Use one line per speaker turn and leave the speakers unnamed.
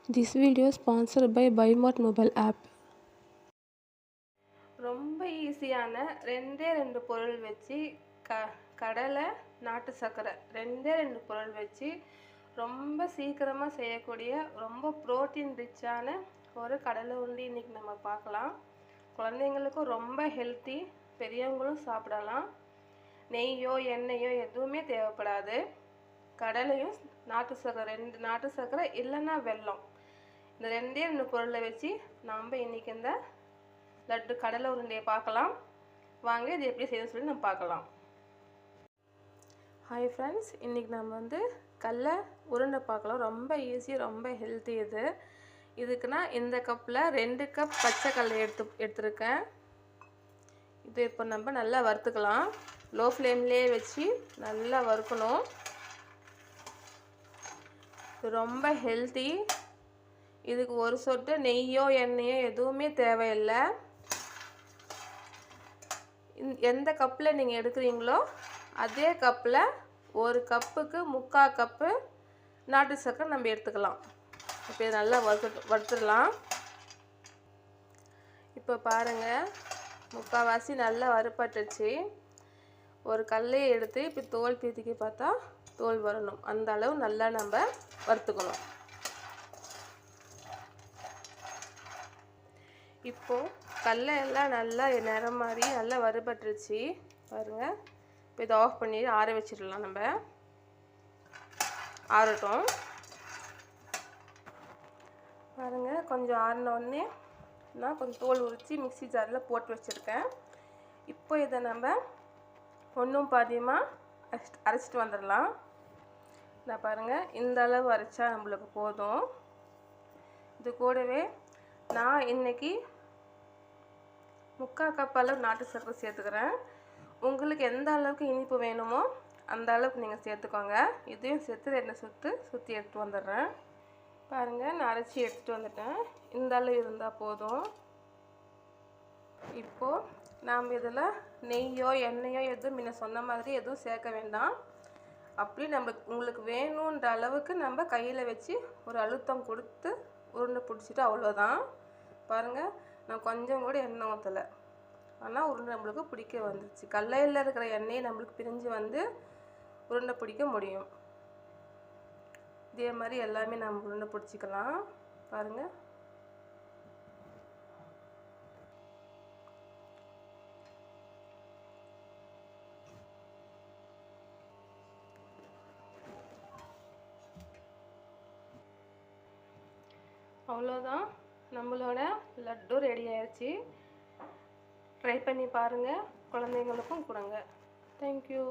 This video is sponsored by BuyMart mobile app.
ரொம்ப ஈஸியான ரெண்டு பொருள் வச்சு கடலை நாட்டு சர்க்கரை ரெண்டு பொருள் வச்சு ரொம்ப சீக்கிரமாக செய்யக்கூடிய ரொம்ப புரோட்டீன் ரிச்சான ஒரு கடலை உருண்டை இன்றைக்கி நம்ம பார்க்கலாம். குழந்தைங்களுக்கும் ரொம்ப ஹெல்த்தி, பெரியவங்களும் சாப்பிடலாம். நெய்யோ எண்ணெயோ எதுவுமே தேவைப்படாது. கடலையும் நாட்டு சர்க்கரை இல்லைன்னா வெல்லம், இந்த ரெண்டு பொருளை வச்சு நாம் இன்றைக்கி இந்த லட்டு கடலை உருண்டையை பார்க்கலாம். வாங்க இது எப்படி செய்யணும்னு சொல்லி நம்ம பார்க்கலாம். ஹாய் ஃப்ரெண்ட்ஸ், இன்றைக்கி நம்ம கடலை உருண்டை பார்க்கலாம். ரொம்ப ஈஸி, ரொம்ப ஹெல்த்தி. இதுக்கு நான் இந்த கப்பில் 2 கப் பச்சை கடலை எடுத்துருக்கேன். இது இப்போ நம்ம நல்லா வறுத்துக்கலாம். லோ ஃப்ளேம்லேயே வச்சு நல்லா வறுக்கணும். இது ரொம்ப ஹெல்த்தி. இதுக்கு ஒரு சொட்டு நெய்யோ எண்ணெயோ எதுவுமே தேவையில்லை. எந்த கப்பில் நீங்கள் எடுக்கிறீங்களோ அதே கப்பில் ஒரு கப்புக்கு 3/4 கப்பு நாட்டு சர்க்கரை நம்ம எடுத்துக்கலாம். இப்போ இது நல்லா வறுத்துடலாம். இப்போ பாருங்கள், 3/4 நல்லா வறுப்பட்டுச்சு. ஒரு கல்லையை எடுத்து இப்போ தோல் பீத்திக்கு பார்த்தா தோல் வரணும், அந்த அளவு நல்லா நம்ம வறுத்துக்கணும். இப்போது கடலை எல்லாம் நல்லா நிறம் மாதிரி நல்லா வறுபட்டுருச்சு பாருங்கள். இப்போ இதை ஆஃப் பண்ணி ஆற வச்சிடலாம். நம்ம ஆறட்டும். பாருங்கள், கொஞ்சம் ஆறினோடனே நான் கொஞ்சம் தோல் உரித்து மிக்ஸி ஜாரில் போட்டு வச்சுருக்கேன். இப்போ இதை நம்ம ஒன்றும் பாதியமாக அரைச்சிட்டு வந்துடலாம். நான் பாருங்கள், இந்த அளவு அரைச்சா நம்மளுக்கு போதும். இது கூடவே நான் இன்றைக்கி 3/4 கப் அளவு நாட்டு சர்க்கரை சேர்த்துக்கிறேன். உங்களுக்கு எந்த அளவுக்கு இனிப்பு வேணுமோ அந்த அளவுக்கு நீங்கள் சேர்த்துக்கோங்க. இதையும் சேர்த்து 2 சுற்றி எடுத்து வந்துடுறேன். பாருங்கள், நான் அரைச்சி எடுத்துகிட்டு வந்துட்டேன். இந்த அளவு இருந்தால் போதும். இப்போது நாம் இதில் நெய்யோ எண்ணெயோ எதுவும் முன்ன சொன்ன மாதிரி எதுவும் சேர்க்க வேண்டாம். அப்படி உங்களுக்கு வேணுன்ற அளவுக்கு நம்ம கையில் வச்சு ஒரு அழுத்தம் கொடுத்து உருண்டை பிடிச்சிட்டு அவ்வளோதான். பாருங்கள், நான் கொஞ்சம் கூட எண்ணெய் ஊற்றலை, ஆனால் உருண்டை நம்மளுக்கு பிடிக்க வந்துடுச்சு. கடலையில் இருக்கிற எண்ணெயை நம்மளுக்கு பிரிஞ்சு உருண்டை பிடிக்க முடியும். இதே மாதிரி எல்லாமே நம்ம உருண்டை பிடிச்சிக்கலாம். பாருங்கள், அவ்வளோதான். நம்மளோட லட்டு ரெடி ஆயிடுச்சு. ட்ரை பண்ணி பாருங்கள், குழந்தைங்களுக்கும் கொடுங்க. தேங்க்யூ.